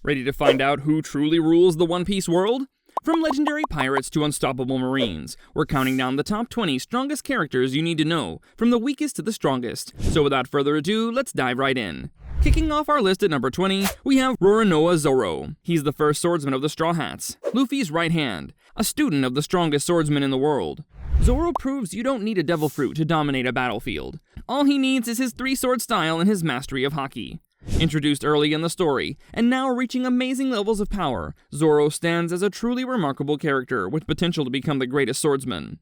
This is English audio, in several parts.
Ready to find out who truly rules the One Piece world? From legendary pirates to unstoppable marines, we're counting down the top 20 strongest characters you need to know, from the weakest to the strongest. So without further ado, let's dive right in. Kicking off our list at number 20, we have Roronoa Zoro. He's the first swordsman of the Straw Hats, Luffy's right hand, a student of the strongest swordsman in the world. Zoro proves you don't need a devil fruit to dominate a battlefield. All he needs is his three-sword style and his mastery of haki. Introduced early in the story, and now reaching amazing levels of power, Zoro stands as a truly remarkable character with potential to become the greatest swordsman.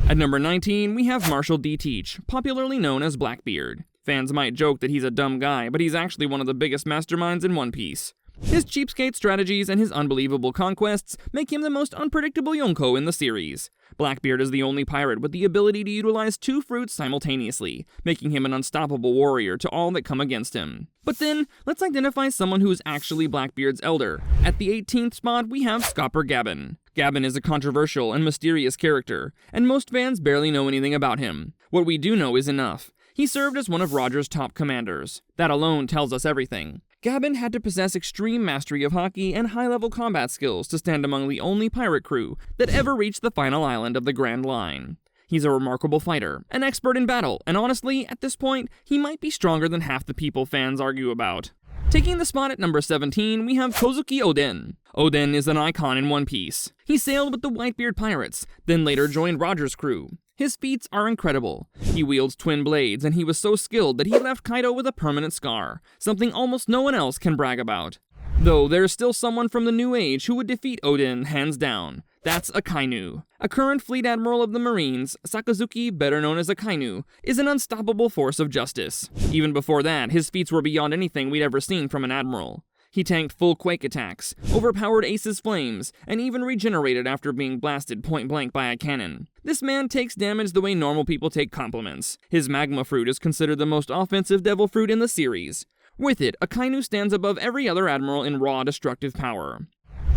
At number 19, we have Marshall D. Teach, popularly known as Blackbeard. Fans might joke that he's a dumb guy, but he's actually one of the biggest masterminds in One Piece. His cheapskate strategies and his unbelievable conquests make him the most unpredictable Yonko in the series. Blackbeard is the only pirate with the ability to utilize two fruits simultaneously, making him an unstoppable warrior to all that come against him. But then, let's identify someone who is actually Blackbeard's elder. At the 18th spot, we have Scopper Gabbin. Gabbin is a controversial and mysterious character, and most fans barely know anything about him. What we do know is enough. He served as one of Roger's top commanders. That alone tells us everything. Gabbin had to possess extreme mastery of haki and high-level combat skills to stand among the only pirate crew that ever reached the final island of the Grand Line. He's a remarkable fighter, an expert in battle, and honestly, at this point, he might be stronger than half the people fans argue about. Taking the spot at number 17, we have Kozuki Oden. Oden is an icon in One Piece. He sailed with the Whitebeard pirates, then later joined Roger's crew. His feats are incredible. He wields twin blades, and he was so skilled that he left Kaido with a permanent scar, something almost no one else can brag about. Though there's still someone from the New Age who would defeat Oden hands down. That's Akainu. A current fleet admiral of the Marines, Sakazuki, better known as Akainu, is an unstoppable force of justice. Even before that, his feats were beyond anything we'd ever seen from an admiral. He tanked full quake attacks, overpowered Ace's flames, and even regenerated after being blasted point-blank by a cannon. This man takes damage the way normal people take compliments. His magma fruit is considered the most offensive devil fruit in the series. With it, Akainu stands above every other admiral in raw destructive power.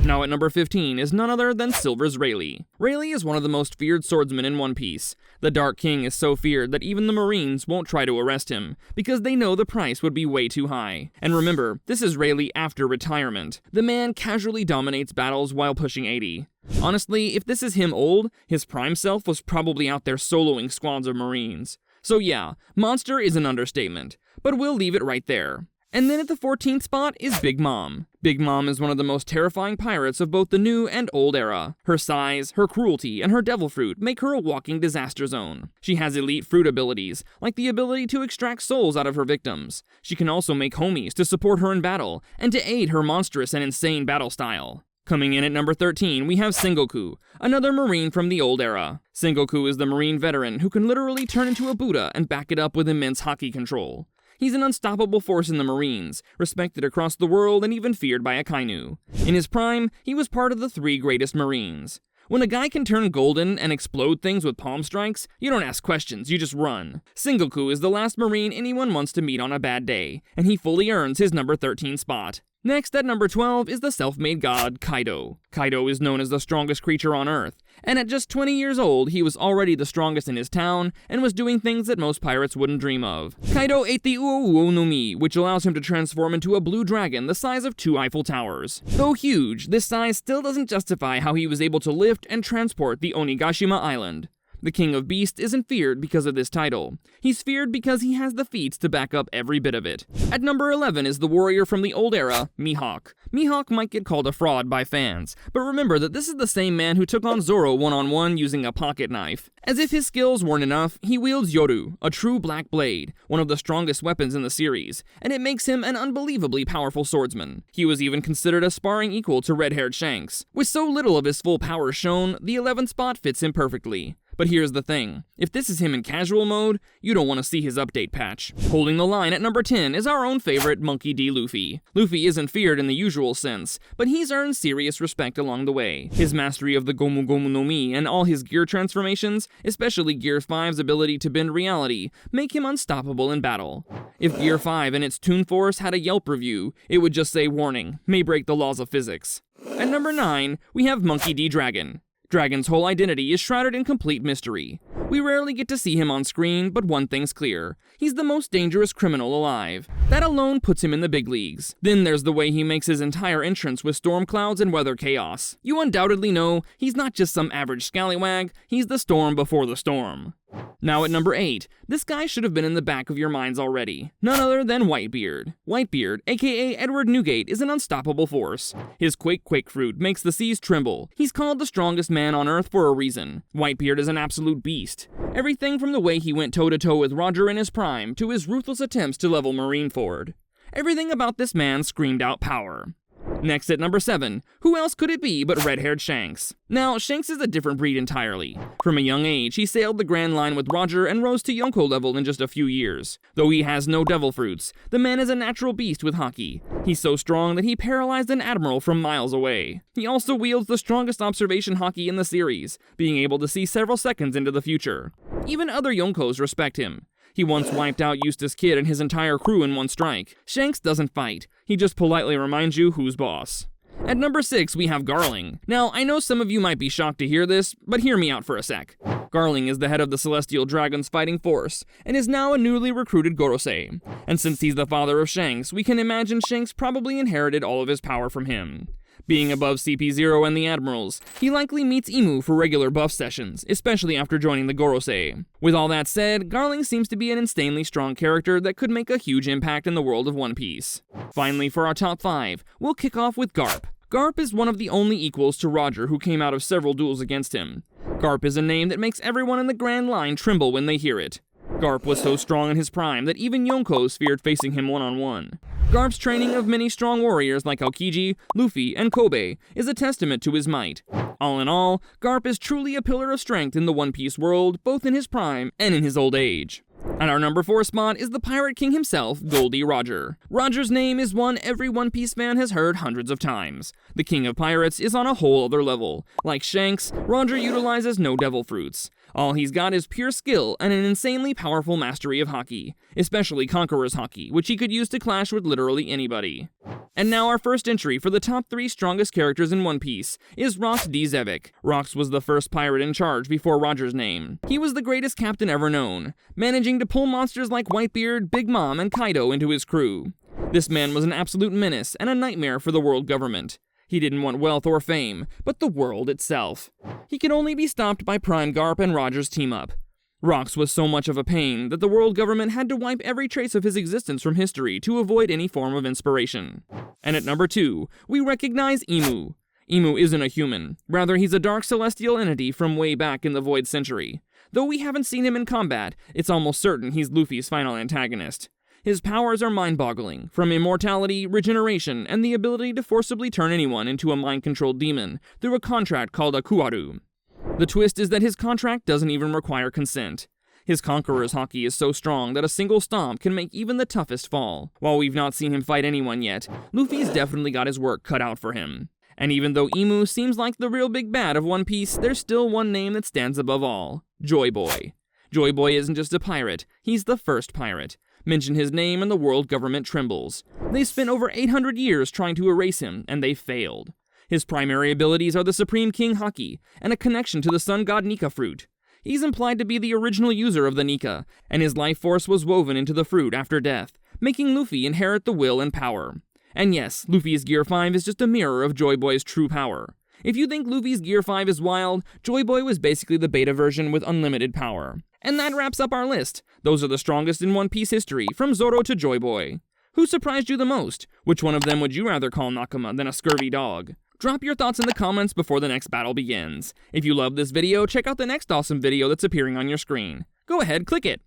Now at number 15 is none other than Silver's Rayleigh. Rayleigh is one of the most feared swordsmen in One Piece. The Dark King is so feared that even the Marines won't try to arrest him, because they know the price would be way too high. And remember, this is Rayleigh after retirement. The man casually dominates battles while pushing 80. Honestly, if this is him old, his prime self was probably out there soloing squads of Marines. So yeah, monster is an understatement, but we'll leave it right there. And then at the 14th spot is Big Mom. Big Mom is one of the most terrifying pirates of both the new and old era. Her size, her cruelty, and her devil fruit make her a walking disaster zone. She has elite fruit abilities, like the ability to extract souls out of her victims. She can also make homies to support her in battle, and to aid her monstrous and insane battle style. Coming in at number 13, we have Sengoku, another Marine from the old era. Sengoku is the Marine veteran who can literally turn into a Buddha and back it up with immense haki control. He's an unstoppable force in the Marines, respected across the world and even feared by Akainu. In his prime, he was part of the 3 greatest Marines. When a guy can turn golden and explode things with palm strikes, you don't ask questions, you just run. Sengoku is the last Marine anyone wants to meet on a bad day, and he fully earns his number 13 spot. Next, at number 12, is the self-made god, Kaido. Kaido is known as the strongest creature on Earth, and at just 20 years old, he was already the strongest in his town, and was doing things that most pirates wouldn't dream of. Kaido ate the Uo no Mi, which allows him to transform into a blue dragon the size of 2 Eiffel Towers. Though huge, this size still doesn't justify how he was able to lift and transport the Onigashima Island. The King of Beasts isn't feared because of this title. He's feared because he has the feats to back up every bit of it. At number 11 is the warrior from the old era, Mihawk. Mihawk might get called a fraud by fans, but remember that this is the same man who took on Zoro one-on-one using a pocket knife. As if his skills weren't enough, he wields Yoru, a true black blade, one of the strongest weapons in the series, and it makes him an unbelievably powerful swordsman. He was even considered a sparring equal to red-haired Shanks. With so little of his full power shown, the 11th spot fits him perfectly. But here's the thing, if this is him in casual mode, you don't want to see his update patch. Holding the line at number 10 is our own favorite Monkey D. Luffy. Luffy isn't feared in the usual sense, but he's earned serious respect along the way. His mastery of the Gomu Gomu no Mi and all his gear transformations, especially Gear 5's ability to bend reality, make him unstoppable in battle. If Gear 5 and its Toon Force had a Yelp review, it would just say, "Warning, may break the laws of physics." At number 9, we have Monkey D. Dragon. Dragon's whole identity is shrouded in complete mystery. We We rarely get to see him on screen, but one thing's clear. He's the most dangerous criminal alive. That alone puts him in the big leagues. Then there's the way he makes his entire entrance with storm clouds and weather chaos. You undoubtedly know he's not just some average scallywag, he's the storm before the storm. Now at number 8, this guy should have been in the back of your minds already. None other than Whitebeard. Whitebeard, aka Edward Newgate, is an unstoppable force. His quake fruit makes the seas tremble. He's called the strongest man on Earth for a reason. Whitebeard is an absolute beast. Everything from the way he went toe-to-toe with Roger in his prime to his ruthless attempts to level Marineford. Everything about this man screamed out power. Next at number 7, who else could it be but red-haired Shanks? Now, Shanks is a different breed entirely. From a young age, he sailed the Grand Line with Roger and rose to Yonko level in just a few years. Though he has no devil fruits, the man is a natural beast with haki. He's so strong that he paralyzed an admiral from miles away. He also wields the strongest observation haki in the series, being able to see several seconds into the future. Even other Yonkos respect him. He once wiped out Eustace Kid and his entire crew in one strike. Shanks doesn't fight. He just politely reminds you who's boss. At number 6, we have Garling. Now, I know some of you might be shocked to hear this, but hear me out for a sec. Garling is the head of the Celestial Dragon's fighting force, and is now a newly recruited Gorosei. And since he's the father of Shanks, we can imagine Shanks probably inherited all of his power from him. Being above CP0 and the Admirals, he likely meets Imu for regular buff sessions, especially after joining the Gorosei. With all that said, Garling seems to be an insanely strong character that could make a huge impact in the world of One Piece. Finally, for our top 5, we'll kick off with Garp. Garp is one of the only equals to Roger who came out of several duels against him. Garp is a name that makes everyone in the Grand Line tremble when they hear it. Garp was so strong in his prime that even Yonkos feared facing him one-on-one. Garp's training of many strong warriors like Aokiji, Luffy, and Kobe is a testament to his might. All in all, Garp is truly a pillar of strength in the One Piece world, both in his prime and in his old age. At our number 4 spot is the Pirate King himself, Goldie Roger. Roger's name is one every One Piece fan has heard hundreds of times. The King of Pirates is on a whole other level. Like Shanks, Roger utilizes no devil fruits. All he's got is pure skill and an insanely powerful mastery of haki, especially Conqueror's haki, which he could use to clash with literally anybody. And now our first entry for the top 3 strongest characters in One Piece is Rox D. Zevik. Rox was the first pirate in charge before Roger's name. He was the greatest captain ever known, managing to pull monsters like Whitebeard, Big Mom, and Kaido into his crew. This man was an absolute menace and a nightmare for the world government. He didn't want wealth or fame, but the world itself. He could only be stopped by Prime Garp and Roger's team-up. Rox was so much of a pain that the world government had to wipe every trace of his existence from history to avoid any form of inspiration. And at number 2, we recognize Imu. Imu isn't a human. Rather, he's a dark celestial entity from way back in the Void Century. Though we haven't seen him in combat, it's almost certain he's Luffy's final antagonist. His powers are mind-boggling, from immortality, regeneration, and the ability to forcibly turn anyone into a mind-controlled demon through a contract called a Kuaru. The twist is that his contract doesn't even require consent. His Conqueror's haki is so strong that a single stomp can make even the toughest fall. While we've not seen him fight anyone yet, Luffy's definitely got his work cut out for him. And even though Imu seems like the real big bad of One Piece, there's still one name that stands above all: Joy Boy. Joy Boy isn't just a pirate, he's the first pirate. Mention his name and the world government trembles. They spent over 800 years trying to erase him, and they failed. His primary abilities are the Supreme King Haki, and a connection to the sun god Nika fruit. He's implied to be the original user of the Nika, and his life force was woven into the fruit after death, making Luffy inherit the will and power. And yes, Luffy's Gear 5 is just a mirror of Joy Boy's true power. If you think Luffy's Gear 5 is wild, Joy Boy was basically the beta version with unlimited power. And that wraps up our list. Those are the strongest in One Piece history, from Zoro to Joy Boy. Who surprised you the most? Which one of them would you rather call Nakama than a scurvy dog? Drop your thoughts in the comments before the next battle begins. If you love this video, check out the next awesome video that's appearing on your screen. Go ahead, click it.